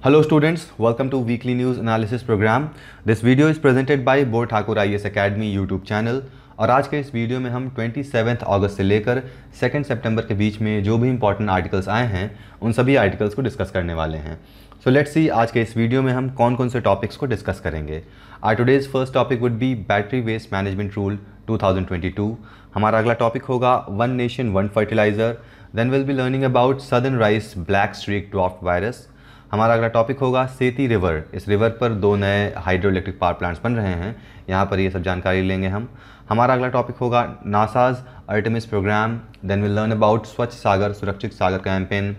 Hello students, welcome to weekly news analysis program. This video is presented by bore Thakur IAS Academy YouTube channel। और आज के इस video में हम 27 अगस्त से लेकर 2 सितंबर के बीच में जो भी इंपॉर्टेंट आर्टिकल्स आए हैं उन सभी आर्टिकल्स को डिस्कस करने वाले हैं। सो लेट्स सी आज के इस वीडियो में हम कौन कौन से टॉपिक्स को डिस्कस करेंगे। Our today's first topic would be battery waste management rule 2022। हमारा अगला टॉपिक होगा one nation one fertiliser. Then will be learning about southern rice black streak dwarf virus. हमारा अगला टॉपिक होगा सेती रिवर। इस रिवर पर 2 नए हाइड्रो इलेक्ट्रिक पावर प्लांट्स बन रहे हैं, यहाँ पर ये सब जानकारी लेंगे हम। हमारा अगला टॉपिक होगा NASA's Artemis programme. Then will learn about Swachh Sagar Surakshit Sagar campaign.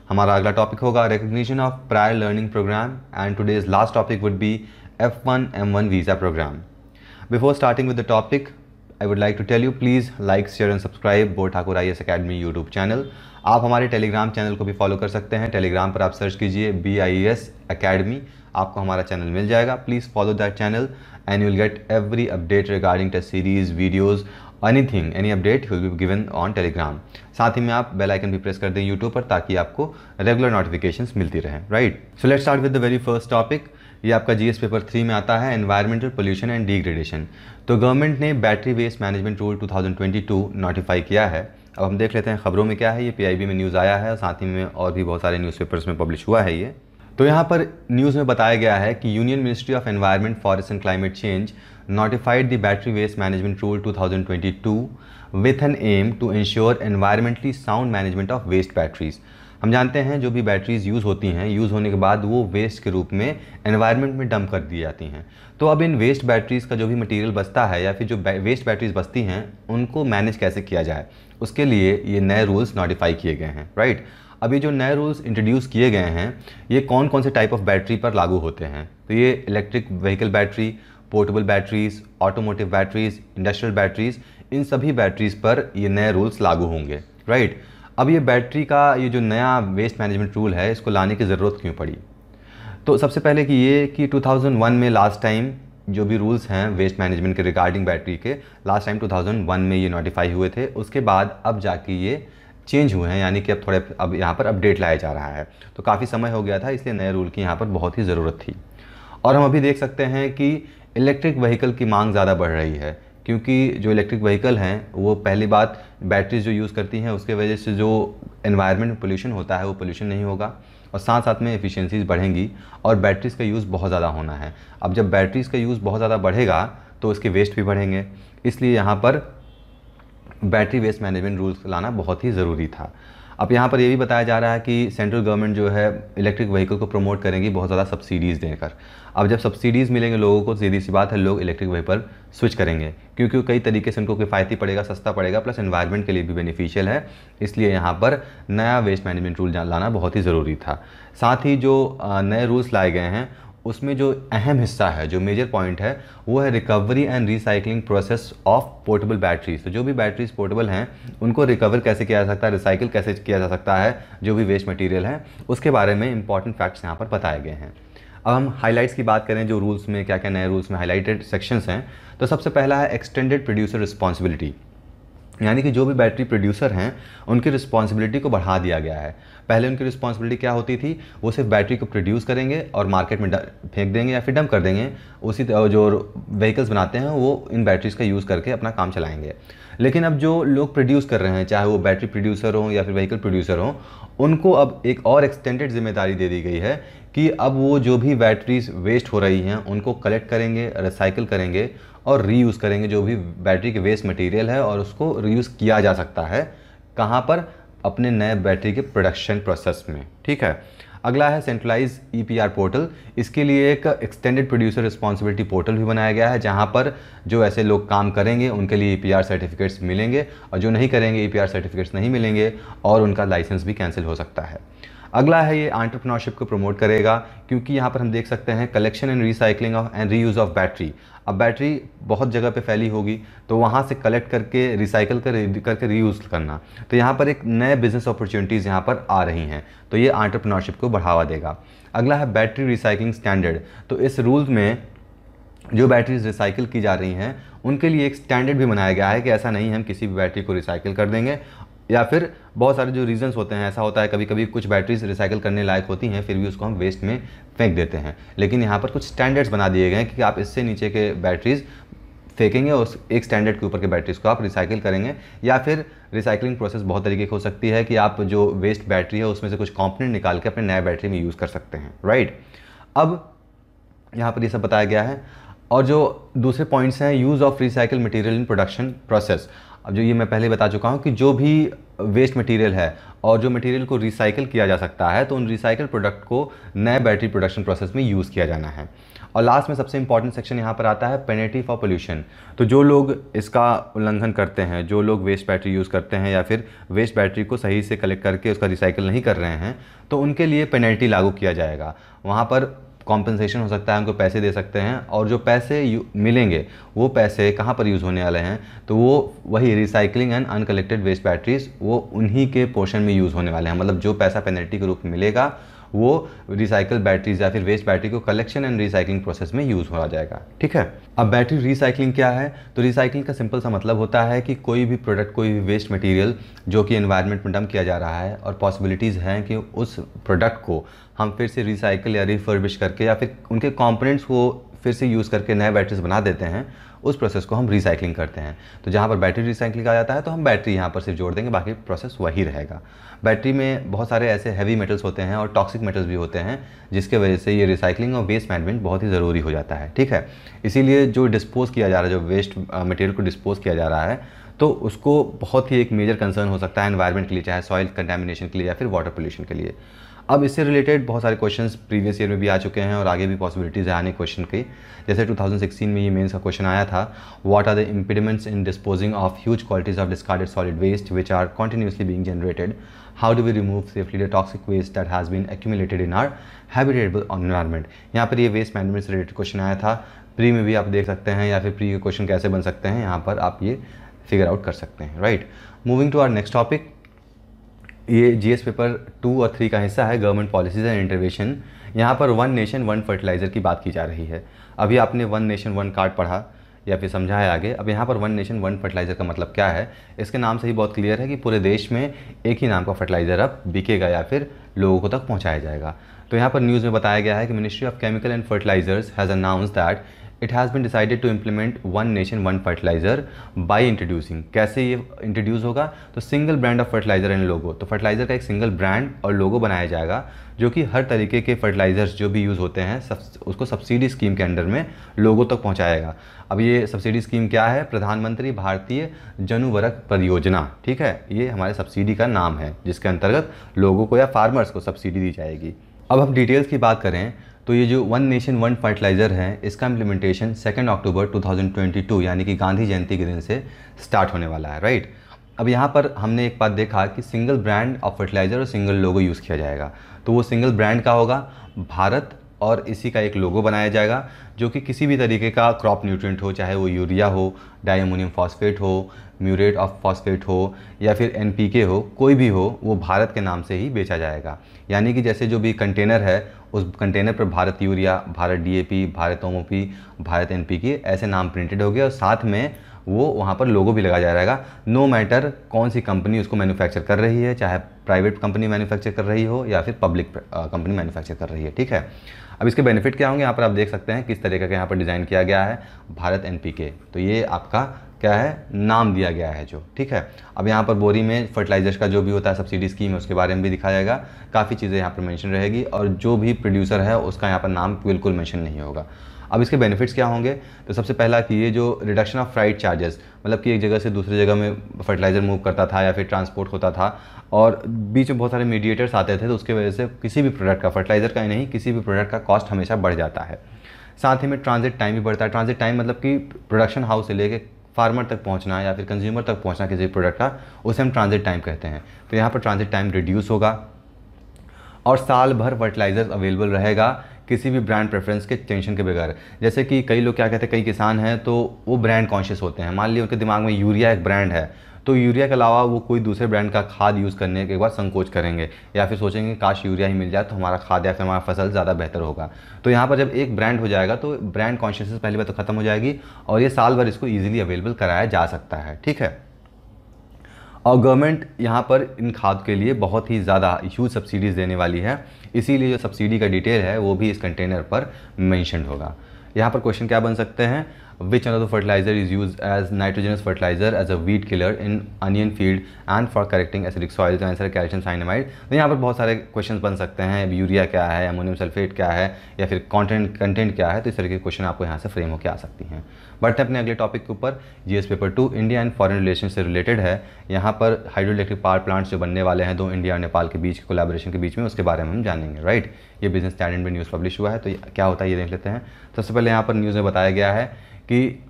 हमारा अगला टॉपिक होगा recognition of prior learning programme and today's last topic would be F1M1 visa programme. Before starting with the topic I would like to tell you please like share and subscribe बोर Thakur IAS academy YouTube channel. आप हमारे Telegram channel को भी follow कर सकते हैं। Telegram पर आप सर्च कीजिए BIAS अकेडमी, आपको हमारा चैनल मिल जाएगा। Please follow that channel and you will get every update regarding test series videos anything any update will be given on Telegram. साथ ही में आप बेल आइकन भी प्रेस कर दें यूट्यूब पर ताकि आपको रेगुलर नोटिफिकेशंस मिलती रहें। Right, so let's start with the very first topic. ये आपका GS पेपर 3 में आता है, एनवायरमेंटल पोल्यूशन एंड डिग्रेडेशन। तो गवर्नमेंट ने battery waste management rule 2022 notify किया है। अब हम देख लेते हैं खबरों में क्या है। ये PIB में न्यूज़ आया है और साथ ही में और भी बहुत सारे न्यूज़पेपर्स में पब्लिश हुआ है ये। तो यहाँ पर न्यूज़ में बताया गया है कि union ministry of environment forest and climate change notified the battery waste management rule 2022 with an aim to ensure environmentally sound management of waste batteries। हम जानते हैं जो भी बैटरीज यूज़ होती हैं, यूज़ होने के बाद वो वेस्ट के रूप में एनवायरनमेंट में डंप कर दी जाती हैं। तो अब इन वेस्ट बैटरीज का जो भी मटेरियल बचता है या फिर जो वेस्ट बैटरीज बचती हैं उनको मैनेज कैसे किया जाए, उसके लिए ये नए रूल्स नोटिफाई किए गए हैं। राइट, अब ये जो नए रूल्स इंट्रोड्यूस किए गए हैं ये कौन कौन से टाइप ऑफ बैटरी पर लागू होते हैं। तो ये electric vehicle battery, portable batteries, automotive batteries, industrial batteries, इन सभी बैटरीज पर ये नए रूल्स लागू होंगे। राइट, अब ये बैटरी का ये जो नया वेस्ट मैनेजमेंट रूल है इसको लाने की ज़रूरत क्यों पड़ी। तो सबसे पहले कि ये कि 2001 में लास्ट टाइम जो भी रूल्स हैं वेस्ट मैनेजमेंट के रिगार्डिंग बैटरी के, लास्ट टाइम 2001 में ये नोटिफाई हुए थे। उसके बाद अब जाके ये चेंज हुए हैं, यानी कि अब यहाँ पर अपडेट लाया जा रहा है। तो काफ़ी समय हो गया था, इसलिए नए रूल की यहाँ पर बहुत ही ज़रूरत थी। और हम अभी देख सकते हैं कि इलेक्ट्रिक व्हीकल की मांग ज़्यादा बढ़ रही है, क्योंकि जो इलेक्ट्रिक व्हीकल हैं वो पहली बात बैटरीज जो यूज़ करती हैं उसके वजह से जो एनवायरनमेंट में पोल्यूशन होता है वो पोल्यूशन नहीं होगा और साथ साथ में एफिशिएंसीज बढ़ेंगी और बैटरीज़ का यूज़ बहुत ज़्यादा होना है। अब जब बैटरीज़ का यूज़ बहुत ज़्यादा बढ़ेगा तो उसके वेस्ट भी बढ़ेंगे, इसलिए यहाँ पर बैटरी वेस्ट मैनेजमेंट रूल्स लाना बहुत ही ज़रूरी था। अब यहाँ पर ये भी बताया जा रहा है कि सेंट्रल गवर्नमेंट जो है इलेक्ट्रिक व्हीकल को प्रमोट करेंगी बहुत ज़्यादा सब्सिडीज़ देकर। अब जब सब्सिडीज़ मिलेंगे लोगों को, सीधी सी बात है लोग इलेक्ट्रिक व्हीकल स्विच करेंगे, क्योंकि कई तरीके से उनको किफ़ायती पड़ेगा, सस्ता पड़ेगा, प्लस एनवायरनमेंट के लिए भी बेनिफिशियल है। इसलिए यहाँ पर नया वेस्ट मैनेजमेंट रूल लाना बहुत ही ज़रूरी था। साथ ही जो नए रूल्स लाए गए हैं उसमें जो अहम हिस्सा है, जो मेजर पॉइंट है, वो है recovery and recycling process of portable batteries. तो जो भी बैटरीज पोर्टेबल हैं उनको रिकवर कैसे किया जा सकता है, रिसाइकिल कैसे किया जा सकता है, जो भी वेस्ट मटेरियल है उसके बारे में इंपॉर्टेंट फैक्ट्स यहाँ पर बताए गए हैं। अब हम हाइलाइट्स की बात करें, जो रूल्स में क्या क्या नए रूल्स में हाईलाइटेड सेक्शंस हैं। तो सबसे पहला है एक्सटेंडेड प्रोड्यूसर रिस्पॉन्सिबिलिटी, यानी कि जो भी बैटरी प्रोड्यूसर हैं उनकी रिस्पॉन्सिबिलिटी को बढ़ा दिया गया है। पहले उनकी रिस्पॉन्सिबिलिटी क्या होती थी, वो सिर्फ बैटरी को प्रोड्यूस करेंगे और मार्केट में फेंक देंगे या फिर डंप कर देंगे। उसी जो व्हीकल्स बनाते हैं वो इन बैटरीज़ का यूज़ करके अपना काम चलाएंगे। लेकिन अब जो लोग प्रोड्यूस कर रहे हैं, चाहे वो बैटरी प्रोड्यूसर हों या फिर व्हीकल प्रोड्यूसर हों, उनको अब एक और एक्सटेंडेड जिम्मेदारी दे दी गई है कि अब वो जो भी बैटरीज वेस्ट हो रही हैं उनको कलेक्ट करेंगे, रिसाइकिल करेंगे और रीयूज़ करेंगे जो भी बैटरी के वेस्ट मटेरियल है, और उसको रीयूज़ किया जा सकता है कहाँ पर, अपने नए बैटरी के प्रोडक्शन प्रोसेस में। ठीक है, अगला है सेंट्रलाइज EPR पोर्टल। इसके लिए एक एक्सटेंडेड प्रोड्यूसर रिस्पॉन्सिबिलिटी पोर्टल भी बनाया गया है, जहाँ पर जो ऐसे लोग काम करेंगे उनके लिए EPR सर्टिफिकेट्स मिलेंगे और जो नहीं करेंगे EPR सर्टिफिकेट्स नहीं मिलेंगे और उनका लाइसेंस भी कैंसिल हो सकता है। अगला है ये एंटरप्रेन्योरशिप को प्रमोट करेगा, क्योंकि यहाँ पर हम देख सकते हैं collection and recycling of and reuse of battery. अब बैटरी बहुत जगह पे फैली होगी तो वहाँ से कलेक्ट करके रिसाइकल करके रीयूज़ करना, तो यहाँ पर एक नए बिजनेस अपॉर्चुनिटीज़ यहाँ पर आ रही हैं, तो ये एंटरप्रेन्योरशिप को बढ़ावा देगा। अगला है बैटरी रिसाइकलिंग स्टैंडर्ड। तो इस रूल में जो बैटरीज रिसाइकिल की जा रही हैं उनके लिए एक स्टैंडर्ड भी बनाया गया है कि ऐसा नहीं हम किसी भी बैटरी को रिसाइकिल कर देंगे, या फिर बहुत सारे जो रीजंस होते हैं, ऐसा होता है कभी कभी कुछ बैटरीज रिसाइकिल करने लायक होती हैं फिर भी उसको हम वेस्ट में फेंक देते हैं, लेकिन यहाँ पर कुछ स्टैंडर्ड्स बना दिए गए हैं कि आप इससे नीचे के बैटरीज फेंकेंगे और उस एक स्टैंडर्ड के ऊपर के बैटरीज को आप रिसाइकिल करेंगे। या फिर रिसाइकलिंग प्रोसेस बहुत तरीके की हो सकती है कि आप जो वेस्ट बैटरी है उसमें से कुछ कंपोनेंट निकाल के अपने नए बैटरी में यूज़ कर सकते हैं, राइट। अब यहाँ पर ये सब बताया गया है। और जो दूसरे पॉइंट्स हैं, use of recycle material in production process. अब जो ये मैं पहले बता चुका हूँ कि जो भी वेस्ट मटेरियल है और जो मटेरियल को रिसाइकिल किया जा सकता है तो उन रिसाइकिल प्रोडक्ट को नए बैटरी प्रोडक्शन प्रोसेस में यूज़ किया जाना है। और लास्ट में सबसे इंपॉर्टेंट सेक्शन यहाँ पर आता है पेनल्टी फॉर पोल्यूशन। तो जो लोग इसका उल्लंघन करते हैं, जो लोग वेस्ट बैटरी यूज़ करते हैं या फिर वेस्ट बैटरी को सही से कलेक्ट करके उसका रिसाइकिल नहीं कर रहे हैं, तो उनके लिए पेनल्टी लागू किया जाएगा। वहाँ पर कॉम्पनसेशन हो सकता है, उनको पैसे दे सकते हैं, और जो पैसे मिलेंगे वो पैसे कहाँ पर यूज़ होने वाले हैं, तो वो वही recycling and uncollected waste batteries, वो उन्हीं के पोर्शन में यूज़ होने वाले हैं। मतलब जो पैसा पेनल्टी के रूप में मिलेगा वो रिसाइकल बैटरीज या फिर वेस्ट बैटरी को कलेक्शन एंड रिसाइकलिंग प्रोसेस में यूज़ हो जाएगा, ठीक है। अब बैटरी रिसाइकलिंग क्या है? तो रिसाइकलिंग का सिंपल सा मतलब होता है कि कोई भी प्रोडक्ट, कोई भी वेस्ट मटेरियल जो कि एनवायरनमेंट में डंप किया जा रहा है और पॉसिबिलिटीज़ हैं कि उस प्रोडक्ट को हम फिर से रिसाइकिल या रिफर्बिश करके या फिर उनके कंपोनेंट्स को फिर से यूज़ करके नए बैटरीज बना देते हैं, उस प्रोसेस को हम रिसाइकलिंग करते हैं। तो जहाँ पर बैटरी रिसाइकलिंग आ जाता है तो हम बैटरी यहाँ पर सिर्फ जोड़ देंगे, बाकी प्रोसेस वही रहेगा। बैटरी में बहुत सारे ऐसे हैवी मेटल्स होते हैं और टॉक्सिक मेटल्स भी होते हैं जिसके वजह से ये रिसाइकलिंग और वेस्ट मैनेजमेंट बहुत ही ज़रूरी हो जाता है, ठीक है। इसीलिए जो डिस्पोज़ किया जा रहा है, जो वेस्ट मटेरियल को डिस्पोज़ किया जा रहा है, तो उसको बहुत ही एक मेजर कंसर्न हो सकता है एनवायरनमेंट के लिए, चाहे सॉइल कंटेमिनेशन के लिए या फिर वाटर पोल्यूशन के लिए। अब इससे रिलेटेड बहुत सारे क्वेश्चंस प्रीवियस ईयर में भी आ चुके हैं और आगे भी पॉसिबिलिटीज़ है आने क्वेश्चन की। जैसे 2016 में ये मेंस का क्वेश्चन आया था, what are the impediments in disposing of huge quantities of discarded solid waste which are continuously being generated, how do we remove safely the toxic waste that has been accumulated in our habitable environment. यहाँ पर ये waste management से related question आया था, pre में भी आप देख सकते हैं, या फिर प्री के क्वेश्चन कैसे बन सकते हैं यहाँ पर आप ये फिगर आउट कर सकते हैं, right. Moving to our next topic, ये जीएस पेपर 2 और 3 का हिस्सा है, गवर्नमेंट पॉलिसीज एंड इंटरवेंशन। यहाँ पर वन नेशन वन फर्टिलाइज़र की बात की जा रही है। अभी आपने वन नेशन वन कार्ड पढ़ा या फिर समझा है आगे। अब यहाँ पर वन नेशन वन फर्टिलाइज़र का मतलब क्या है? इसके नाम से ही बहुत क्लियर है कि पूरे देश में एक ही नाम का फर्टिलाइज़र अब बिकेगा या फिर लोगों को तक पहुँचाया जाएगा। तो यहाँ पर न्यूज़ में बताया गया है कि ministry of chemical and fertilisers has announce that it has been decided to implement one nation one fertiliser by introducing. कैसे ये इंट्रोड्यूस होगा? तो single brand of fertiliser and logo. तो फर्टिलाइज़र का एक सिंगल ब्रांड और लोगो बनाया जाएगा जो कि हर तरीके के फर्टिलाइज़र्स जो भी यूज़ होते हैं उसको सब्सिडी स्कीम के अंडर में लोगों तक पहुँचाएगा। अब ये सब्सिडी स्कीम क्या है? प्रधानमंत्री भारतीय जनुवर्क परियोजना, ठीक है। ये हमारे सब्सिडी का नाम है जिसके अंतर्गत लोगों को या फार्मर्स को सब्सिडी दी जाएगी। अब हम डिटेल्स की बात करें तो ये जो वन नेशन वन फर्टिलाइज़र है इसका इम्प्लीमेंटेशन 2 अक्टूबर 2022 यानी कि गांधी जयंती के दिन से स्टार्ट होने वाला है, राइट। अब यहाँ पर हमने एक बात देखा कि सिंगल ब्रांड ऑफ फर्टिलाइज़र और सिंगल लोगो यूज़ किया जाएगा। तो वो सिंगल ब्रांड का होगा भारत और इसी का एक लोगो बनाया जाएगा जो कि किसी भी तरीके का क्रॉप न्यूट्रिएंट हो, चाहे वो यूरिया हो, डाइअमोनियम फॉस्फेट हो, म्यूरेट ऑफ फॉस्फेट हो या फिर एनपीके हो, कोई भी हो, वो भारत के नाम से ही बेचा जाएगा। यानी कि जैसे जो भी कंटेनर है उस कंटेनर पर Bharat urea, Bharat DAP, Bharat MOP, Bharat NPK ऐसे नाम प्रिंटेड हो गए और साथ में वो वहाँ पर लोगो भी लगाया जाएगा। नो मैटर कौन सी कंपनी उसको मैन्युफैक्चर कर रही है, चाहे प्राइवेट कंपनी मैन्युफैक्चर कर रही हो या फिर पब्लिक कंपनी मैन्युफैक्चर कर रही है, ठीक है। अब इसके बेनिफिट क्या होंगे यहाँ पर आप देख सकते हैं किस तरीके का यहाँ पर डिज़ाइन किया गया है, भारत एनपीके। तो ये आपका क्या है, नाम दिया गया है जो, ठीक है। अब यहाँ पर बोरी में फर्टिलाइजर्स का जो भी होता है सब्सिडी स्कीम है उसके बारे में भी दिखाया जाएगा, काफ़ी चीज़ें यहाँ पर मेंशन रहेगी और जो भी प्रोड्यूसर है उसका यहाँ पर नाम बिल्कुल मेंशन नहीं होगा। अब इसके बेनिफिट्स क्या होंगे? तो सबसे पहला कि ये जो रिडक्शन ऑफ फ्राइट चार्जेस, मतलब कि एक जगह से दूसरी जगह में फर्टिलाइज़र मूव करता था या फिर ट्रांसपोर्ट होता था और बीच में बहुत सारे मीडिएटर्स आते थे, तो उसकी वजह से किसी भी प्रोडक्ट का, फर्टिलाइज़र का ही नहीं, किसी भी प्रोडक्ट का कॉस्ट हमेशा बढ़ जाता है। साथ ही में ट्रांजिट टाइम भी बढ़ता है। ट्रांजिट टाइम मतलब कि प्रोडक्शन हाउस से लेके फार्मर तक पहुंचना या फिर कंज्यूमर तक पहुंचना किसी प्रोडक्ट का, उसे हम ट्रांजिट टाइम कहते हैं। तो यहाँ पर ट्रांजिट टाइम रिड्यूस होगा और साल भर फर्टिलाइज़र अवेलेबल रहेगा किसी भी ब्रांड प्रेफरेंस के टेंशन के बगैर। जैसे कि कई लोग क्या कहते हैं, कई किसान हैं तो वो ब्रांड कॉन्शियस होते हैं। मान लिया उनके दिमाग में यूरिया एक ब्रांड है तो यूरिया के अलावा वो कोई दूसरे ब्रांड का खाद यूज़ करने के बाद संकोच करेंगे या फिर सोचेंगे काश यूरिया ही मिल जाए तो हमारा खाद या फिर हमारा फसल ज़्यादा बेहतर होगा। तो यहाँ पर जब एक ब्रांड हो जाएगा तो ब्रांड कॉन्शियसनेस पहली बार तो ख़त्म हो जाएगी और ये साल भर इसको ईजिली अवेलेबल कराया जा सकता है, ठीक है। और गवर्नमेंट यहाँ पर इन खाद के लिए बहुत ही ज़्यादा ह्यूज सब्सिडीज़ देने वाली है, इसीलिए जो सब्सिडी का डिटेल है वो भी इस कंटेनर पर मेंशन होगा। यहाँ पर क्वेश्चन क्या बन सकते हैं, which another fertiliser is use as nitrogenous fertiliser as a weed killer in onion field and for correcting acidic soil, तो आंसर कैल्शियम साइनामाइड। तो यहाँ पर बहुत सारे क्वेश्चन बन सकते हैं, यूरिया क्या है, अमोनियम सल्फेट क्या है, या फिर कंटेंट क्या है, तो इस तरह के क्वेश्चन आपको यहाँ से फ्रेम होकर आ सकती हैं। बढ़ते हैं अपने अगले टॉपिक के ऊपर, GS paper 2 India and foreign relation से रिलेटेड है। यहाँ पर हाइड्रो इलेक्ट्रिक पावर प्लांट्स जो बनने वाले हैं दो इंडिया और नेपाल के बीच कोलैबोरेशन के बीच में, उसके बारे में हम जानेंगे, राइट। ये बिजनेस स्टैंडर्ड में न्यूज़ पब्लिश हुआ है, तो क्या होता है ये देख लेते हैं। सबसे पहले यहाँ पर न्यूज़ में बताया गया है कि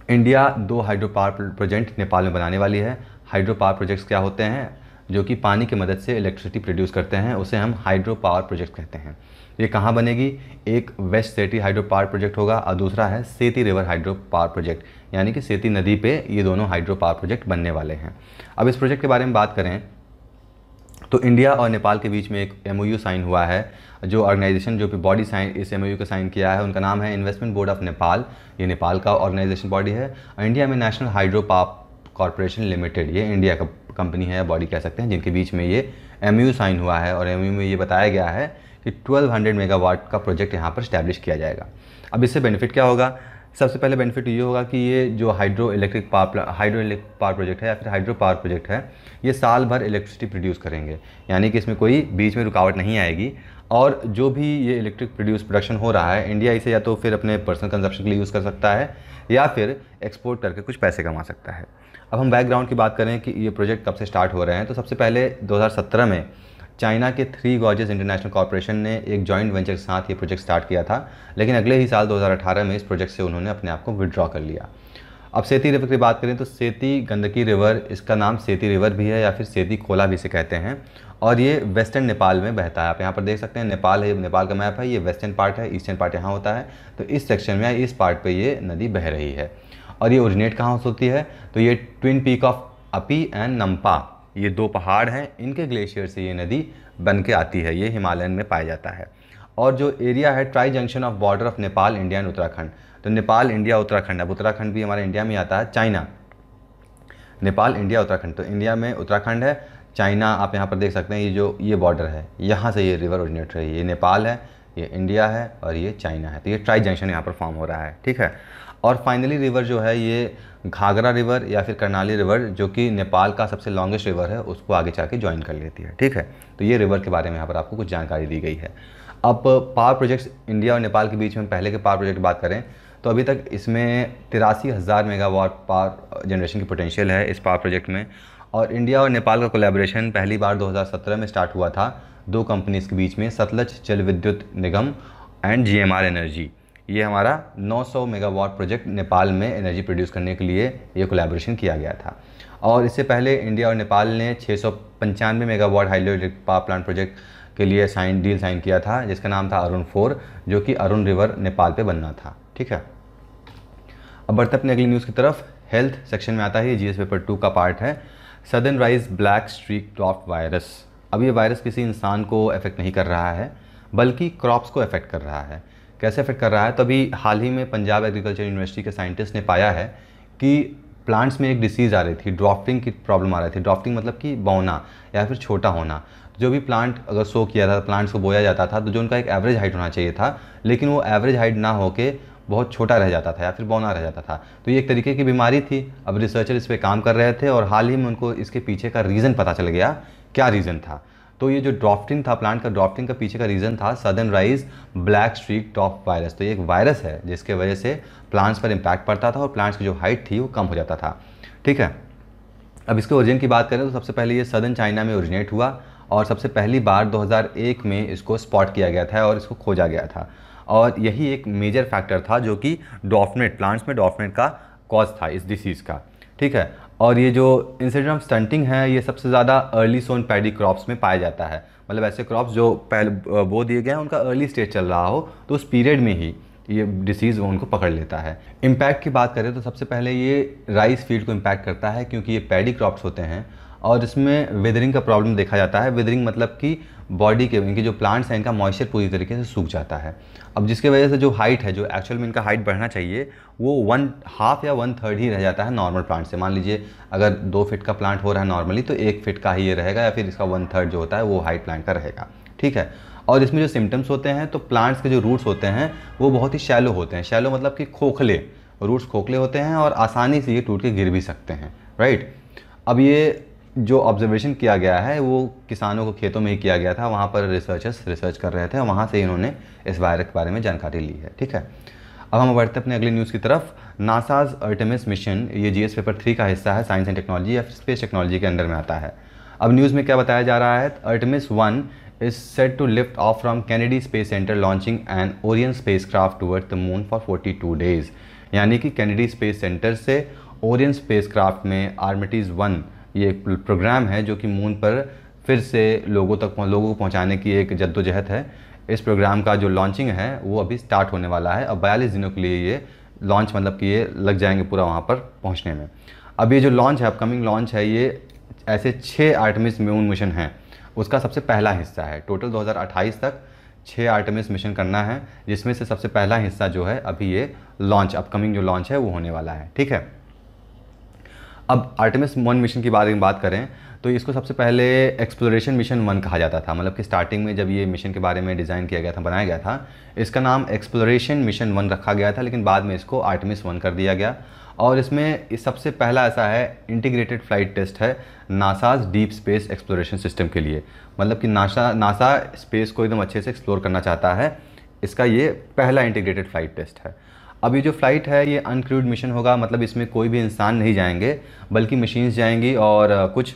India 2 hydro power project Nepal में बनाने वाली है। हाइड्रो पावर प्रोजेक्ट्स क्या होते हैं, जो कि पानी की मदद से इलेक्ट्रिसिटी प्रोड्यूस करते हैं, उसे हम हाइड्रो पावर प्रोजेक्ट कहते हैं। ये कहाँ बनेगी, एक वेस्ट सेती हाइड्रो पावर प्रोजेक्ट होगा और दूसरा है सेती रिवर हाइड्रो पावर प्रोजेक्ट, यानी कि सेती नदी पे ये दोनों हाइड्रो पावर प्रोजेक्ट बनने वाले हैं। अब इस प्रोजेक्ट के बारे में बात करें तो इंडिया और नेपाल के बीच में एक एमओयू साइन हुआ है। जो ऑर्गेनाइजेशन जो भी बॉडी साइन इस एमओयू को साइन किया है उनका नाम है इन्वेस्टमेंट बोर्ड ऑफ नेपाल, ये नेपाल का ऑर्गेनाइजेशन बॉडी है। और इंडिया में national hydro power corporation limited, ये इंडिया का कंपनी है, बॉडी कह सकते हैं, जिनके बीच में ये एमओयू साइन हुआ है। और एमओयू में ये बताया गया है कि 1200 मेगावाट का प्रोजेक्ट यहाँ पर स्टैब्लिश किया जाएगा। अब इससे बेनिफिट क्या होगा, सबसे पहले बेनिफिट ये होगा कि ये जो हाइड्रो इलेक्ट्रिक पावर प्रोजेक्ट है या फिर हाइड्रो पावर प्रोजेक्ट है, ये साल भर इलेक्ट्रिसिटी प्रोड्यूस करेंगे, यानी कि इसमें कोई बीच में रुकावट नहीं आएगी। और जो भी ये इलेक्ट्रिक प्रोडक्शन हो रहा है, इंडिया इसे या तो फिर अपने पर्सनल कंजप्शन के लिए यूज़ कर सकता है या फिर एक्सपोर्ट करके कुछ पैसे कमा सकता है। अब हम बैकग्राउंड की बात करें कि ये प्रोजेक्ट कब से स्टार्ट हो रहे हैं, तो सबसे पहले 2017 में चाइना के 3 गॉर्जेस इंटरनेशनल कॉर्पोरेशन ने एक जॉइंट वेंचर के साथ ये प्रोजेक्ट स्टार्ट किया था, लेकिन अगले ही साल 2018 में इस प्रोजेक्ट से उन्होंने अपने आप को विड्रॉ कर लिया। अब सेती रिवर की बात करें तो सेती गंडकी रिवर, इसका नाम सेती रिवर भी है या फिर सेती खोला भी इसे कहते हैं, और ये वेस्टर्न नेपाल में बहता है। आप यहाँ पर देख सकते हैं नेपाल है, नेपाल का मैप है, ये वेस्टर्न पार्ट है, ईस्टर्न पार्ट यहाँ होता है। तो इस सेक्शन में इस पार्ट पर ये नदी बह रही है। और ये ओरिजिनेट कहाँ से होती है, तो ये ट्विन पीक ऑफ अपी एंड नम्पा, ये 2 पहाड़ हैं, इनके ग्लेशियर से ये नदी बन के आती है, ये हिमालयन में पाया जाता है। और जो एरिया है tri junction of border of Nepal India and Uttarakhand, तो नेपाल इंडिया उत्तराखंड, अब उत्तराखंड भी हमारे इंडिया में आता है, चाइना नेपाल इंडिया उत्तराखंड, तो इंडिया में उत्तराखंड है, चाइना आप यहाँ पर देख सकते हैं, ये जो ये बॉर्डर है यहाँ से ये रिवर ओरिजिनेट रही है, ये नेपाल है, ये इंडिया है और ये चाइना है। तो ये ट्राई जंक्शन यहाँ पर फॉर्म हो रहा है, ठीक है। और फाइनली रिवर जो है ये घाघरा रिवर या फिर कर्णाली रिवर, जो कि नेपाल का सबसे लॉन्गेस्ट रिवर है, उसको आगे जाके ज्वाइन कर लेती है, ठीक है। तो ये रिवर के बारे में यहाँ पर आपको कुछ जानकारी दी गई है। अब पावर प्रोजेक्ट्स इंडिया और नेपाल के बीच में पहले के पावर प्रोजेक्ट की बात करें तो अभी तक इसमें 83,000 मेगावाट पावर जनरेशन की पोटेंशियल है इस पावर प्रोजेक्ट में। और इंडिया और नेपाल का कोलैबोरेशन पहली बार 2017 में स्टार्ट हुआ था 2 कंपनीज़ के बीच में, सतलज जल विद्युत निगम एंड GMR एनर्जी। ये हमारा 900 मेगावाट प्रोजेक्ट नेपाल में एनर्जी प्रोड्यूस करने के लिए ये कोलैबोरेशन किया गया था। और इससे पहले इंडिया और नेपाल ने 695 megawatt hydro electric power plant project के लिए डील साइन किया था, जिसका नाम था अरुण 4, जो कि अरुण रिवर नेपाल पे बनना था, ठीक है। अब बढ़ते अपने अगली न्यूज़ की तरफ। हेल्थ सेक्शन में आता है, जीएस पेपर 2 का पार्ट है, southern rise black streak dwarf virus. अब ये वायरस किसी इंसान को अफेक्ट नहीं कर रहा है, बल्कि क्रॉप्स को अफेक्ट कर रहा है। कैसे अफेक्ट कर रहा है, तो अभी हाल ही में पंजाब एग्रीकल्चर यूनिवर्सिटी के साइंटिस्ट ने पाया है कि प्लांट्स में एक डिसीज़ आ रही थी, ड्राफ्टिंग की प्रॉब्लम आ रही थी। ड्राफ्टिंग मतलब कि बौना या फिर छोटा होना। जो भी प्लांट अगर सो किया था, प्लांट्स को बोया जाता था, तो जो उनका एक एवरेज हाइट होना चाहिए था, लेकिन वो एवरेज हाइट ना होके बहुत छोटा रह जाता था या फिर बौना रह जाता था। तो ये एक तरीके की बीमारी थी। अब रिसर्चर इस पर काम कर रहे थे और हाल ही में उनको इसके पीछे का रीज़न पता चल गया, क्या रीज़न था। तो ये जो ड्राफ्टिंग था, प्लांट का ड्राफ्टिंग का पीछे का रीज़न था southern rise black streak top virus. तो ये एक वायरस है जिसके वजह से प्लांट्स पर इम्पैक्ट पड़ता था और प्लांट्स की जो हाइट थी वो कम हो जाता था, ठीक है। अब इसके ओरिजिन की बात करें तो सबसे पहले ये सदर्न चाइना में ओरिजिनेट हुआ और सबसे पहली बार 2001 में इसको स्पॉट किया गया था और इसको खोजा गया था। और यही एक मेजर फैक्टर था जो कि डॉफनेट, प्लांट्स में डॉफनेट का कॉज था इस डिसीज़ का, ठीक है। और ये जो इंसिडेंट ऑफ स्टंटिंग है, ये सबसे ज़्यादा अर्ली सोन पैडी क्रॉप्स में पाया जाता है। मतलब ऐसे क्रॉप्स जो पहले बो दिए गए हैं, उनका अर्ली स्टेज चल रहा हो, तो उस पीरियड में ही ये डिसीज़ उनको पकड़ लेता है। इम्पैक्ट की बात करें तो सबसे पहले ये राइस फील्ड को इम्पैक्ट करता है, क्योंकि ये पैडी क्रॉप्स होते हैं और इसमें वेदरिंग का प्रॉब्लम देखा जाता है। वेदरिंग मतलब कि बॉडी के इनके जो प्लांट्स हैं इनका मॉइस्चर पूरी तरीके से सूख जाता है। अब जिसके वजह से जो हाइट है, जो एक्चुअल में इनका हाइट बढ़ना चाहिए, वो 1/2 या 1/3 ही रह जाता है नॉर्मल प्लांट से। मान लीजिए अगर 2 फीट का प्लांट हो रहा है नॉर्मली, तो 1 फीट का ही ये रहेगा, या फिर इसका 1/3 जो होता है वो हाइट प्लांट का रहेगा। ठीक है। और इसमें जो सिम्टम्स होते हैं, तो प्लांट्स के जो रूट्स होते हैं वो बहुत ही शैलो होते हैं। शैलो मतलब कि खोखले, रूट्स खोखले होते हैं और आसानी से ये टूट के गिर भी सकते हैं। राइट। अब ये जो ऑब्जर्वेशन किया गया है वो किसानों को खेतों में ही किया गया था, वहाँ पर रिसर्चर्स रिसर्च कर रहे थे और वहाँ से इन्होंने इस वायरस के बारे में जानकारी ली है। ठीक है। अब हम बढ़ते हैं अपने अगली न्यूज़ की तरफ। नासाज आर्टेमिस मिशन, ये जीएस पेपर 3 का हिस्सा है, साइंस एंड टेक्नोलॉजी या स्पेस टेक्नोलॉजी के अंडर में आता है। अब न्यूज़ में क्या बताया जा रहा है, Artemis 1 is set to lift off from Kennedy Space Center launching an Orion spacecraft towards the moon for 42 days। यानी कि कैनेडी स्पेस सेंटर से ओरियन स्पेसक्राफ्ट में आर्टेमिस 1 ये एक प्रोग्राम है जो कि मून पर फिर से लोगों को पहुंचाने की एक जद्दोजहद है। इस प्रोग्राम का जो लॉन्चिंग है वो अभी स्टार्ट होने वाला है। अब 42 दिनों के लिए ये लॉन्च, मतलब कि ये लग जाएंगे पूरा वहाँ पर पहुँचने में। अब ये जो लॉन्च है, अपकमिंग लॉन्च है, ये ऐसे 6 आर्टेमिस मून मिशन हैं, उसका सबसे पहला हिस्सा है। टोटल 2028 तक 6 आर्टेमिस मिशन करना है, जिसमें से सबसे पहला हिस्सा जो है अभी ये लॉन्च, अपकमिंग जो लॉन्च है वो होने वाला है। ठीक है। अब आर्टेमिस 1 मिशन की बारे में बात करें तो इसको सबसे पहले एक्सप्लोरेशन मिशन 1 कहा जाता था। मतलब कि स्टार्टिंग में जब ये मिशन के बारे में डिज़ाइन किया गया था, बनाया गया था, इसका नाम एक्सप्लोरेशन मिशन 1 रखा गया था, लेकिन बाद में इसको आर्टेमिस 1 कर दिया गया। और इसमें इस सबसे पहला ऐसा है इंटीग्रेटेड फ्लाइट टेस्ट है NASA's deep space exploration system के लिए। मतलब कि नासा स्पेस को एकदम अच्छे से एक्सप्लोर करना चाहता है, इसका ये पहला इंटीग्रेटेड फ्लाइट टेस्ट है। अब ये जो फ्लाइट है ये अनक्रूड मिशन होगा, मतलब इसमें कोई भी इंसान नहीं जाएंगे, बल्कि मशीन्स जाएंगी और कुछ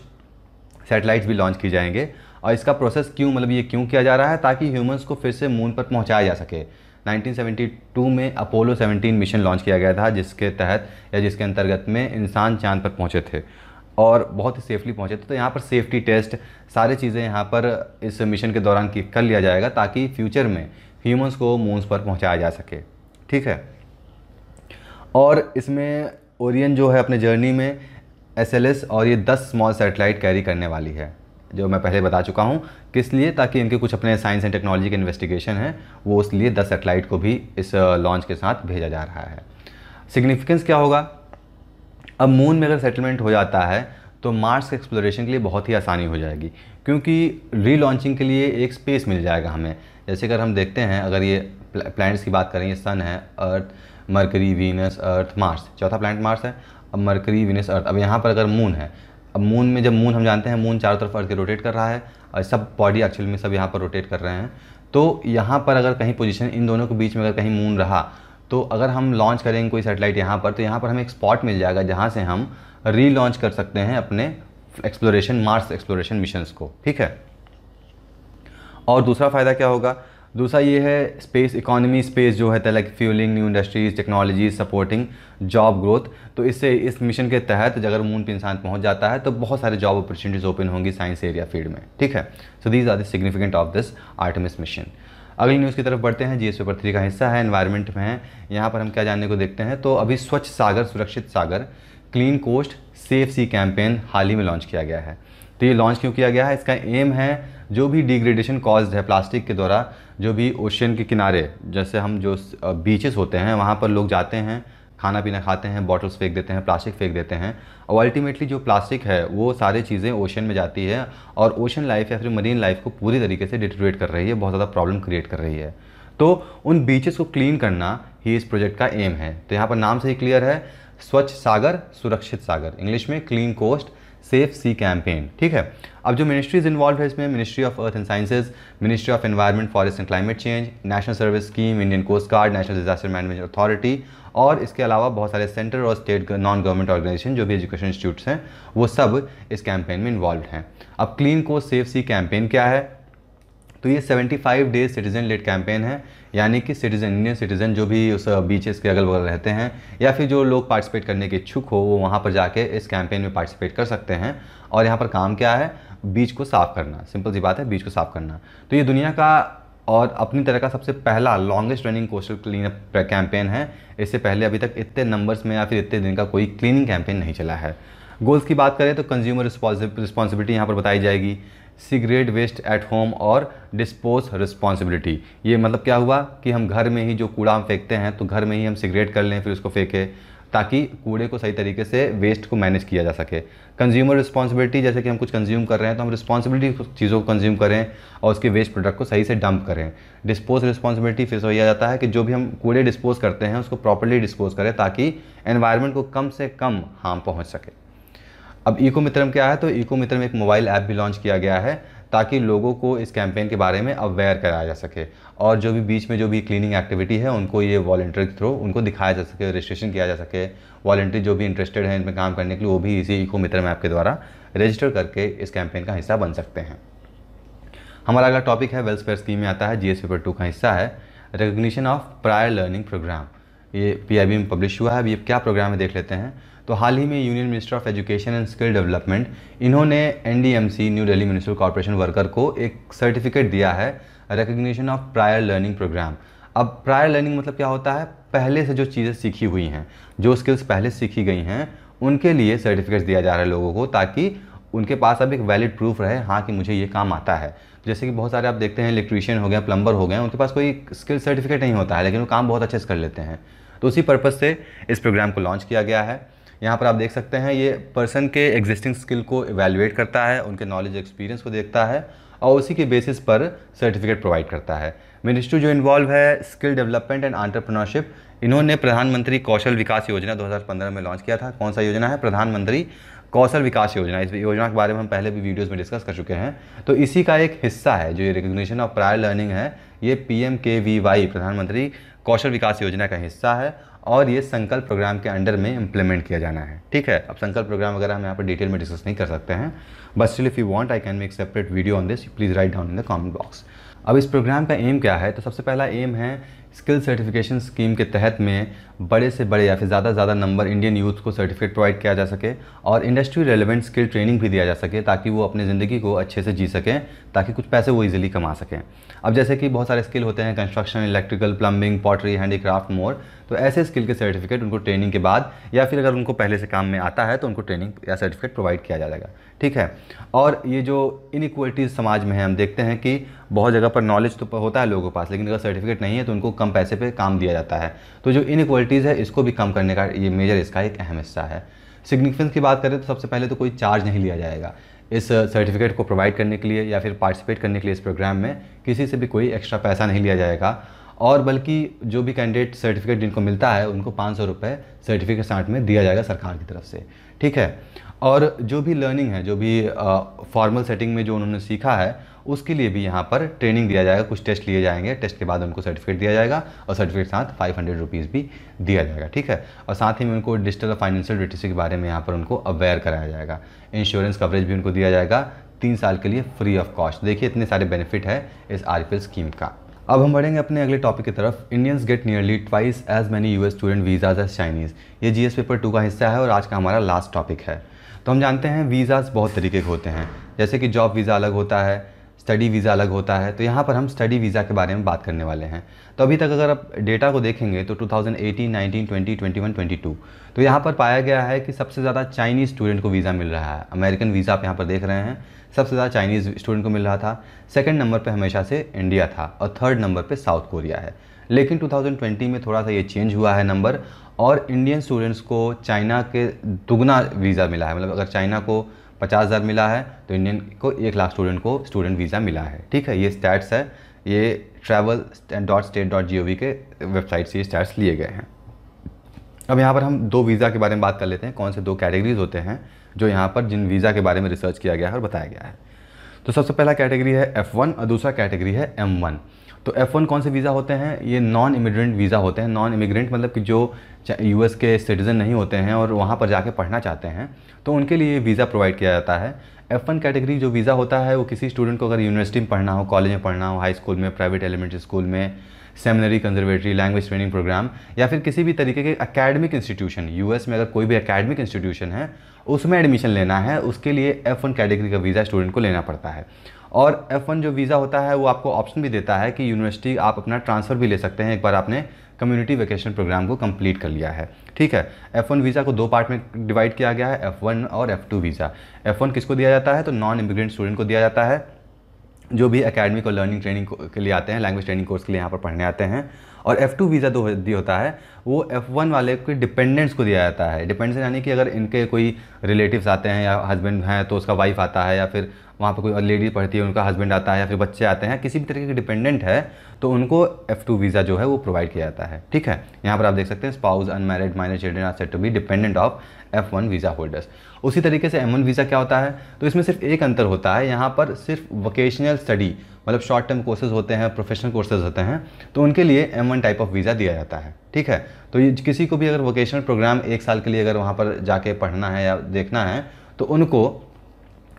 सैटेलाइट्स भी लॉन्च की जाएंगे। और इसका प्रोसेस ये क्यों किया जा रहा है, ताकि ह्यूमंस को फिर से मून पर पहुंचाया जा सके। 1972 में अपोलो 17 मिशन लॉन्च किया गया था, जिसके तहत या जिसके अंतर्गत में इंसान चांद पर पहुंचे थे और बहुत ही सेफली पहुंचे थे। तो यहाँ पर सेफ्टी टेस्ट, सारी चीज़ें यहाँ पर इस मिशन के दौरान कर लिया जाएगा, ताकि फ्यूचर में ह्यूमंस को मून पर पहुँचाया जा सके। ठीक है। और इसमें ओरियन जो है अपने जर्नी में SLS और ये 10 स्मॉल सैटेलाइट कैरी करने वाली है, जो मैं पहले बता चुका हूँ किस लिए, ताकि इनके कुछ अपने साइंस एंड टेक्नोलॉजी के इन्वेस्टिगेशन है, वो उस लिए 10 सैटेलाइट को भी इस लॉन्च के साथ भेजा जा रहा है। सिग्निफिकेंस क्या होगा, अब मून में अगर सेटलमेंट हो जाता है तो मार्स के एक्सप्लोरेशन के लिए बहुत ही आसानी हो जाएगी, क्योंकि रीलॉन्चिंग के लिए एक स्पेस मिल जाएगा हमें। जैसे अगर हम देखते हैं, अगर ये प्लैनेट्स की बात करें, ये सन है, अर्थ, मरकरी, वीनस, अर्थ, मार्स, चौथा प्लैनेट मार्स है। अब मरकरी, वीनस, अर्थ, अब यहाँ पर अगर मून है, अब मून में जब मून हम जानते हैं मून चारों तरफ अर्थ के रोटेट कर रहा है और सब बॉडी एक्चुअल में सब यहाँ पर रोटेट कर रहे हैं। तो यहाँ पर अगर कहीं पोजीशन इन दोनों के बीच में अगर कहीं मून रहा, तो अगर हम लॉन्च करेंगे कोई सैटेलाइट यहाँ पर, तो यहाँ पर हमें एक स्पॉट मिल जाएगा जहाँ से हम रीलॉन्च कर सकते हैं अपने एक्सप्लोरेशन, मार्स एक्सप्लोरेशन मिशंस को। ठीक है। और दूसरा फ़ायदा क्या होगा, दूसरा ये है स्पेस इकोनॉमी, स्पेस जो है like fuelling new industries, technology, supporting job growth. तो इससे इस मिशन के तहत अगर मून पे इंसान पहुंच जाता है तो बहुत सारे जॉब अपॉर्चुनिटीज़ ओपन होंगी साइंस एरिया फील्ड में। ठीक है। So these are the significant of this Artemis mission. अगली न्यूज़ की तरफ बढ़ते हैं, जीएस पेपर 3 का हिस्सा है, एनवायरनमेंट में है। यहाँ पर हम क्या जानने को देखते हैं, तो अभी स्वच्छ सागर सुरक्षित सागर clean coast safe sea campaign हाल ही में लॉन्च किया गया है। तो ये लॉन्च क्यों किया गया है, इसका एम है जो भी डिग्रेडेशन कॉज्ड है प्लास्टिक के द्वारा, जो भी ओशन के किनारे, जैसे हम जो बीचेस होते हैं वहाँ पर लोग जाते हैं, खाना पीना खाते हैं, बॉटल्स फेंक देते हैं, प्लास्टिक फेंक देते हैं, और अल्टीमेटली जो प्लास्टिक है वो सारी चीज़ें ओशन में जाती है और ओशन लाइफ या फिर मरीन लाइफ को पूरी तरीके से डिटेरियोरेट कर रही है, बहुत ज़्यादा प्रॉब्लम क्रिएट कर रही है। तो उन बीचेस को क्लीन करना ही इस प्रोजेक्ट का एम है। तो यहाँ पर नाम से ही क्लियर है, स्वच्छ सागर सुरक्षित सागर, इंग्लिश में clean coast safe sea campaign. ठीक है। अब जो मिनिस्ट्रीज इन्वॉल्व है इसमें, ministry of earth and sciences, ministry of environment, forest and climate change, national service scheme, Indian coast guard, national disaster management authority, और इसके अलावा बहुत सारे सेंटर और स्टेट नॉन गवर्नमेंट ऑर्गेनाइजेशन जो भी एजुकेशन इंस्टीट्यूट्स हैं, वो सब इस कैंपेन में इन्वॉल्व हैं। अब clean coast safe sea campaign क्या है, तो ये 75 डेज सिटीजन लेड कैंपेन है, यानी कि सिटीजन, इंडियन सिटीजन जो भी उस बीचेस के अगल बगल रहते हैं या फिर जो लोग पार्टिसिपेट करने के इच्छुक हो, वो वहाँ पर जाके इस कैंपेन में पार्टिसिपेट कर सकते हैं। और यहाँ पर काम क्या है, बीच को साफ़ करना, सिंपल सी बात है, बीच को साफ़ करना। तो ये दुनिया का और अपनी तरह का सबसे पहला longest running coastal clean up campaign है। इससे पहले अभी तक इतने नंबर्स में या फिर इतने दिन का कोई क्लीनिंग कैंपेन नहीं चला है। गोल्स की बात करें तो कंज्यूमर रिस्पॉन्सिबिलिटी यहाँ पर बताई जाएगी, सिगरेट वेस्ट एट होम और डिस्पोज रिस्पॉन्सिबिलिटी। ये मतलब क्या हुआ कि हम घर में ही जो कूड़ा हम फेंकते हैं तो घर में ही हम सिगरेट कर लें फिर उसको फेंकें, ताकि कूड़े को सही तरीके से वेस्ट को मैनेज किया जा सके। कंज्यूमर रिस्पॉन्सिबिलिटी, जैसे कि हम कुछ कंज्यूम कर रहे हैं तो हम रिस्पॉन्सिबिलिटी चीज़ों को कंज्यूम करें और उसके वेस्ट प्रोडक्ट को सही से डंप करें। डिस्पोज रिस्पॉन्सिबिलिटी फिर से वही आ जाता है कि जो भी हम कूड़े डिस्पोज करते हैं उसको प्रॉपर्ली डिस्पोज करें ताकि एनवायरनमेंट को कम से कम हार्म पहुँच सके। अब इको मित्रम क्या है, तो इको मित्रम एक मोबाइल ऐप भी लॉन्च किया गया है ताकि लोगों को इस कैंपेन के बारे में अवेयर कराया जा सके और जो भी बीच में जो भी क्लीनिंग एक्टिविटी है उनको ये वॉलंटियर के थ्रू उनको दिखाया जा सके, रजिस्ट्रेशन किया जा सके। वॉलंटियर जो भी इंटरेस्टेड हैं इनमें काम करने के लिए वो भी इसी इको मित्रम ऐप के द्वारा रजिस्टर करके इस कैंपेन का हिस्सा बन सकते हैं। हमारा अगला टॉपिक है वेलफेयर स्कीम में आता है, जीएस पेपर 2 का हिस्सा है recognition of prior learning programme. ये पीआईबी में पब्लिश हुआ है। अब ये क्या प्रोग्राम है देख लेते हैं। तो हाल ही में union minister of education and skill development इन्होंने NDMC new Delhi municipal corporation worker को एक सर्टिफिकेट दिया है recognition of prior learning programme. अब प्रायर लर्निंग मतलब क्या होता है, पहले से जो चीज़ें सीखी हुई हैं, जो स्किल्स पहले सीखी गई हैं उनके लिए सर्टिफिकेट दिया जा रहा है लोगों को, ताकि उनके पास अब एक वैलिड प्रूफ रहे हाँ कि मुझे ये काम आता है। जैसे कि बहुत सारे आप देखते हैं इलेक्ट्रीशियन हो गए, प्लम्बर हो गए, उनके पास कोई स्किल सर्टिफिकेट नहीं होता है लेकिन वो काम बहुत अच्छे से कर लेते हैं। तो उसी पर्पज़ से इस प्रोग्राम को लॉन्च किया गया है। यहाँ पर आप देख सकते हैं ये पर्सन के एग्जिस्टिंग स्किल को इवैल्यूएट करता है, उनके नॉलेज एक्सपीरियंस को देखता है और उसी के बेसिस पर सर्टिफिकेट प्रोवाइड करता है। मिनिस्ट्री जो इन्वॉल्व है स्किल डेवलपमेंट एंड एंटरप्रेन्योरशिप, इन्होंने प्रधानमंत्री कौशल विकास योजना 2015 में लॉन्च किया था। कौन सा योजना है, प्रधानमंत्री कौशल विकास योजना। इस योजना के बारे में हम पहले भी वीडियोस में डिस्कस कर चुके हैं। तो इसी का एक हिस्सा है जो ये रिकग्निशन ऑफ प्रायर लर्निंग है, ये PMKVY प्रधानमंत्री कौशल विकास योजना का हिस्सा है और ये संकल्प प्रोग्राम के अंडर में इम्प्लीमेंट किया जाना है। ठीक है, अब संकल्प प्रोग्राम वगैरह हम यहाँ पर डिटेल में डिस्कस नहीं कर सकते हैं, but still if you want I can make separate video on this, please write down in the comment box. अब इस प्रोग्राम का एम क्या है, तो सबसे पहला एम है स्किल सर्टिफिकेशन स्कीम के तहत में बड़े से बड़े या फिर ज़्यादा नंबर इंडियन यूथ को सर्टिफिकेट प्रोवाइड किया जा सके और इंडस्ट्री रेलेवेंट स्किल ट्रेनिंग भी दिया जा सके ताकि वो अपनी ज़िंदगी को अच्छे से जी सकें, ताकि कुछ पैसे वो इजीली कमा सकें। अब जैसे कि बहुत सारे स्किल होते हैं, construction, electrical, plumbing, pottery, handicraft, more, तो ऐसे स्किल के सर्टिफिकेट उनको ट्रेनिंग के बाद या फिर अगर उनको पहले से काम में आता है तो उनको ट्रेनिंग या सर्टिफिकेट प्रोवाइड किया जाएगा। ठीक है, और ये जो इनइक्वलिटीज़ समाज में है, हम देखते हैं कि बहुत जगह पर नॉलेज तो होता है लोगों के पास लेकिन अगर सर्टिफिकेट नहीं है तो उनको कम पैसे पे काम दिया जाता है। तो जो इनइक्वलिटीज़ है इसको भी कम करने का ये मेजर इसका एक अहम हिस्सा है। सिग्निफिकेंस की बात करें तो सबसे पहले तो कोई चार्ज नहीं लिया जाएगा इस सर्टिफिकेट को प्रोवाइड करने के लिए या फिर पार्टिसिपेट करने के लिए। इस प्रोग्राम में किसी से भी कोई एक्स्ट्रा पैसा नहीं लिया जाएगा और बल्कि जो भी कैंडिडेट सर्टिफिकेट जिनको मिलता है उनको 500 रुपये सर्टिफिकेट साथ में दिया जाएगा सरकार की तरफ से। ठीक है, और जो भी लर्निंग है, जो भी फॉर्मल सेटिंग में जो उन्होंने सीखा है उसके लिए भी यहाँ पर ट्रेनिंग दिया जाएगा, कुछ टेस्ट लिए जाएंगे, टेस्ट के बाद उनको सर्टिफिकेट दिया जाएगा और सर्टिफिकेट साथ 500 रुपीज़ भी दिया जाएगा। ठीक है, और साथ ही में उनको डिजिटल और फाइनेंशियल लिटरेसी के बारे में यहाँ पर उनको अवेयर कराया जाएगा। इंश्योरेंस कवरेज भी उनको दिया जाएगा 3 साल के लिए फ्री ऑफ कॉस्ट। देखिए इतने सारे बेनिफिट है इस RPL स्कीम का। अब हम बढ़ेंगे अपने अगले टॉपिक की तरफ। Indians get nearly twice as many US student visas as Chinese. ये जीएस पेपर 2 का हिस्सा है और आज का हमारा लास्ट टॉपिक है। तो हम जानते हैं वीज़ाज़ बहुत तरीके के होते हैं, जैसे कि जॉब वीज़ा अलग होता है, स्टडी वीज़ा अलग होता है। तो यहाँ पर हम स्टडी वीज़ा के बारे में बात करने वाले हैं। तो अभी तक अगर आप डेटा को देखेंगे तो 2018, 19, 20, 21, 22 तो यहाँ पर पाया गया है कि सबसे ज़्यादा चाइनीज़ स्टूडेंट को वीज़ा मिल रहा है। अमेरिकन वीज़ा आप यहाँ पर देख रहे हैं, सबसे ज़्यादा चाइनीज़ स्टूडेंट को मिल रहा था। सेकंड नंबर पे हमेशा से इंडिया था और थर्ड नंबर पे साउथ कोरिया है। लेकिन 2020 में थोड़ा सा ये चेंज हुआ है नंबर और इंडियन स्टूडेंट्स को चाइना के दुगना वीज़ा मिला है। मतलब अगर चाइना को 50,000 मिला है तो इंडियन को 1 लाख स्टूडेंट को स्टूडेंट वीज़ा मिला है। ठीक है, ये स्टैट्स है, ये travel.state.gov के वेबसाइट से ये स्टैट्स लिए गए हैं। अब यहाँ पर हम 2 वीज़ा के बारे में बात कर लेते हैं, कौन से 2 कैटेगरीज होते हैं जो यहाँ पर जिन वीज़ा के बारे में रिसर्च किया गया है और बताया गया है। तो सबसे पहला कैटेगरी है F1 और दूसरा कैटेगरी है M1। तो F1 कौन से वीज़ा होते हैं, ये नॉन इमिग्रेंट वीज़ा होते हैं। नॉन इमिग्रेंट मतलब कि जो US के सिटीज़न नहीं होते हैं और वहाँ पर जाके पढ़ना चाहते हैं तो उनके लिए वीज़ा प्रोवाइड किया जाता है। F1 कैटेगरी जो वीज़ा होता है वो किसी स्टूडेंट को अगर यूनिवर्सिटी में पढ़ना हो, कॉलेज में पढ़ना हो, हाई स्कूल में, प्राइवेट एलिमेंट्री स्कूल में, seminary, conservatory, language training programme या फिर किसी भी तरीके के एकेडमिक इंस्टीट्यूशन, US में अगर कोई भी एकेडमिक इंस्टीट्यूशन है उसमें एडमिशन लेना है, उसके लिए F1 कैटेगरी का वीज़ा स्टूडेंट को लेना पड़ता है। और F1 जो वीज़ा होता है वो आपको ऑप्शन भी देता है कि यूनिवर्सिटी आप अपना ट्रांसफ़र भी ले सकते हैं एक बार आपने कम्युनिटी वेकेशन प्रोग्राम को कंप्लीट कर लिया है। ठीक है, F1 वीज़ा को 2 पार्ट में डिवाइड किया गया है, F1 और F2 वीज़ा। F1 किसको दिया जाता है, तो नॉन इमिग्रेंट स्टूडेंट को दिया जाता है, जो भी एकेडमिक और लर्निंग ट्रेनिंग के लिए आते हैं, लैंग्वेज ट्रेनिंग कोर्स के लिए यहाँ पर पढ़ने आते हैं। और F2 वीज़ा जो होता है वो F1 वाले के डिपेंडेंट्स को दिया जाता है। डिपेंडेंट्स यानी कि अगर इनके कोई रिलेटिव्स आते हैं या हस्बैंड हैं तो उसका वाइफ आता है, या फिर वहाँ पर कोई लेडी पढ़ती है उनका हस्बैंड आता है, या फिर बच्चे आते हैं, किसी भी तरीके के डिपेंडेंट है तो उनको F2 वीज़ा जो है वो प्रोवाइड किया जाता है। ठीक है, यहाँ पर आप देख सकते हैं spouse, unmarried, minor children are said to be dependent of F1 visa holders. उसी तरीके से M1 वीज़ा क्या होता है, तो इसमें सिर्फ एक अंतर होता है, यहाँ पर सिर्फ वोकेशनल स्टडी मतलब शॉर्ट टर्म कोर्सेज होते हैं, प्रोफेशनल कोर्सेज होते हैं, तो उनके लिए M1 टाइप ऑफ वीज़ा दिया जाता है। ठीक है, तो ये किसी को भी अगर वोकेशनल प्रोग्राम 1 साल के लिए अगर वहाँ पर जाके पढ़ना है या देखना है तो उनको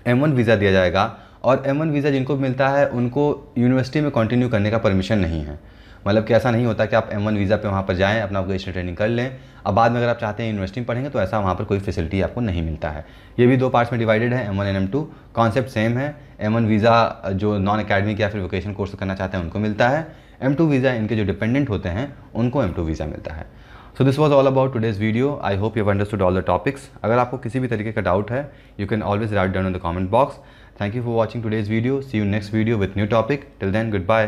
M1 वीज़ा दिया जाएगा। और M1 वीज़ा जिनको मिलता है उनको यूनिवर्सिटी में कंटिन्यू करने का परमिशन नहीं है। मतलब कि ऐसा नहीं होता कि आप M1 वीज़ा पे वहाँ पर जाएँ, अपना वोकेशनल ट्रेनिंग कर लें, अब बाद में अगर आप चाहते हैं यूनिवर्सिटी में पढ़ेंगे तो ऐसा वहाँ पर कोई फैसिलिटी आपको नहीं मिलता है। ये भी 2 पार्ट्स में डिवाइडेड है, M1 and M2। Concept same है। M1 वीज़ा जो नॉन एकेडमिक या फिर वोकेशनल कोर्स करना चाहते हैं उनको मिलता है, M2 वीज़ा इनके जो डिपेंडेंट होते हैं उनको M2 वीज़ा मिलता है। So this was all about today's video. I hope you have understood all the topics. अगर आपको किसी भी तरीके का डाउट है you can always write down in the comment box. Thank you for watching today's video. See you next video with new topic. Till then, goodbye.